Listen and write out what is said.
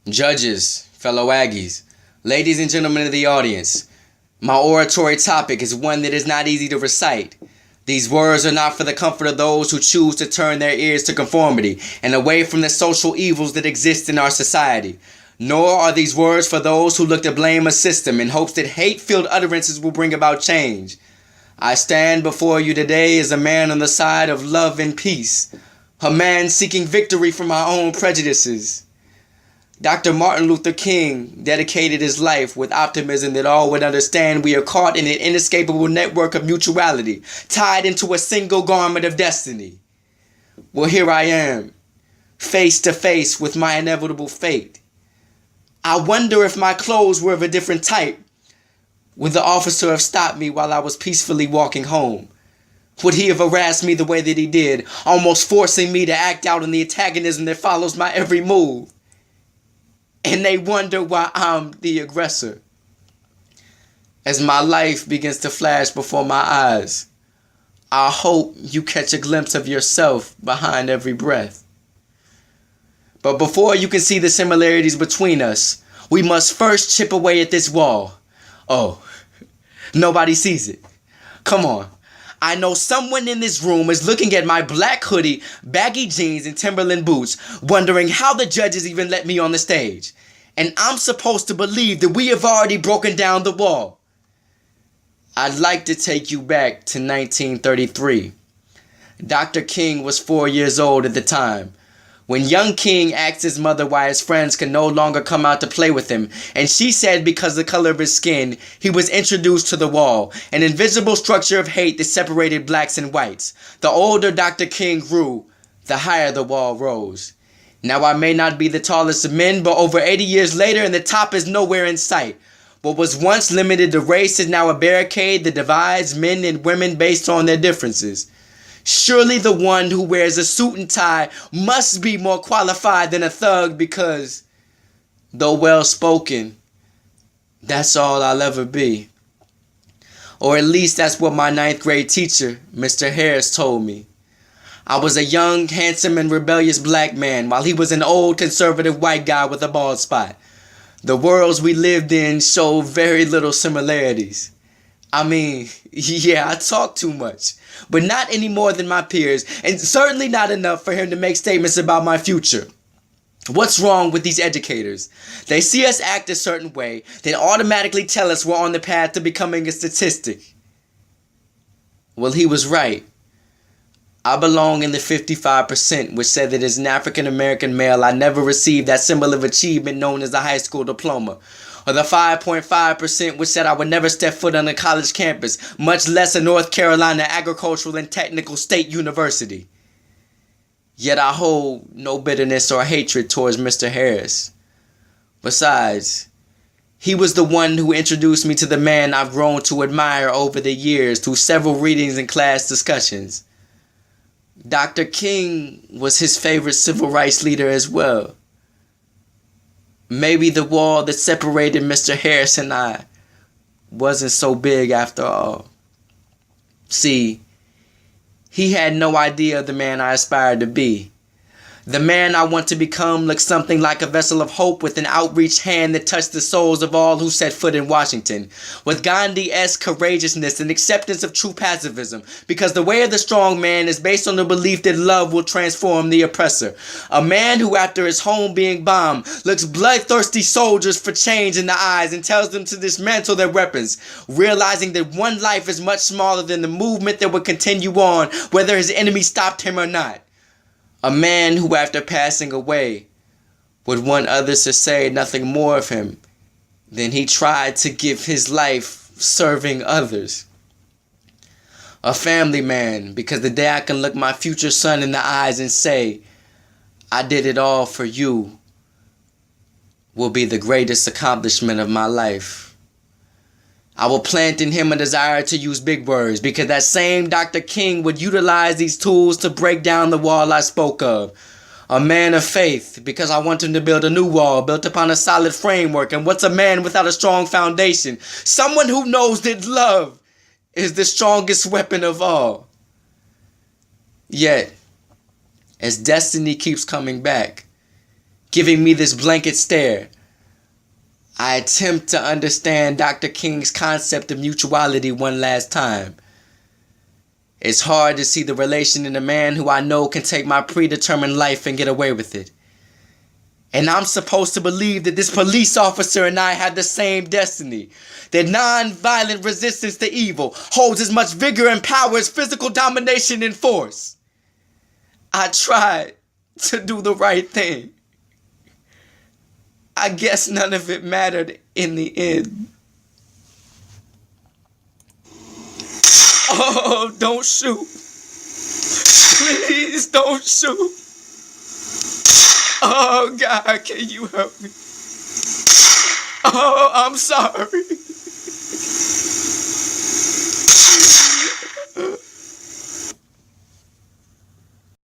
Judges, fellow Aggies, ladies and gentlemen of the audience, my oratory topic is one that is not easy to recite. These words are not for the comfort of those who choose to turn their ears to conformity and away from the social evils that exist in our society. Nor are these words for those who look to blame a system in hopes that hate-filled utterances will bring about change. I stand before you today as a man on the side of love and peace, a man seeking victory from our own prejudices. Dr. Martin Luther King dedicated his life with optimism that all would understand we are caught in an inescapable network of mutuality, tied into a single garment of destiny. Well, here I am, face to face with my inevitable fate. I wonder if my clothes were of a different type. Would the officer have stopped me while I was peacefully walking home? Would he have harassed me the way that he did, almost forcing me to act out in the antagonism that follows my every move? And they wonder why I'm the aggressor. As my life begins to flash before my eyes, I hope you catch a glimpse of yourself behind every breath. But before you can see the similarities between us, we must first chip away at this wall. Oh, nobody sees it. Come on. I know someone in this room is looking at my black hoodie, baggy jeans, and Timberland boots, wondering how the judges even let me on the stage. And I'm supposed to believe that we have already broken down the wall. I'd like to take you back to 1933. Dr. King was 4 years old at the time, when young King asked his mother why his friends could no longer come out to play with him, and she said because of the color of his skin, he was introduced to the wall, an invisible structure of hate that separated blacks and whites. The older Dr. King grew, the higher the wall rose. Now I may not be the tallest of men, but over 80 years later and the top is nowhere in sight. What was once limited to race is now a barricade that divides men and women based on their differences. Surely the one who wears a suit and tie must be more qualified than a thug because, though well-spoken, that's all I'll ever be. Or at least that's what my 9th grade teacher, Mr. Harris, told me. I was a young, handsome, and rebellious black man while he was an old, conservative white guy with a bald spot. The worlds we lived in showed very little similarities. I mean, yeah, I talk too much, but not any more than my peers, and certainly not enough for him to make statements about my future. What's wrong with these educators? They see us act a certain way, then automatically tell us we're on the path to becoming a statistic. Well, he was right. I belong in the 55%, which said that as an African American male, I never received that symbol of achievement known as a high school diploma. Or the 5.5%, which said I would never step foot on a college campus, much less a North Carolina Agricultural and Technical State University. Yet I hold no bitterness or hatred towards Mr. Harris. Besides, he was the one who introduced me to the man I've grown to admire over the years through several readings and class discussions. Dr. King was his favorite civil rights leader as well. Maybe the wall that separated Mr. Harris and I wasn't so big after all. See, he had no idea of the man I aspired to be. The man I want to become looked something like a vessel of hope with an outreached hand that touched the souls of all who set foot in Washington, with Gandhi-esque courageousness and acceptance of true pacifism, because the way of the strong man is based on the belief that love will transform the oppressor. A man who, after his home being bombed, looks bloodthirsty soldiers for change in the eyes and tells them to dismantle their weapons, realizing that one life is much smaller than the movement that would continue on, whether his enemy stopped him or not. A man who, after passing away, would want others to say nothing more of him than he tried to give his life serving others. A family man, because the day I can look my future son in the eyes and say, I did it all for you, will be the greatest accomplishment of my life. I will plant in him a desire to use big words, because that same Dr. King would utilize these tools to break down the wall I spoke of. A man of faith, because I want him to build a new wall built upon a solid framework. And what's a man without a strong foundation? Someone who knows that love is the strongest weapon of all. Yet, as destiny keeps coming back, giving me this blanket stare. I attempt to understand Dr. King's concept of mutuality one last time. It's hard to see the relation in a man who I know can take my predetermined life and get away with it. And I'm supposed to believe that this police officer and I have the same destiny. That non-violent resistance to evil holds as much vigor and power as physical domination and force. I tried to do the right thing. I guess none of it mattered in the end. Oh, don't shoot. Please don't shoot. Oh, God, can you help me? Oh, I'm sorry.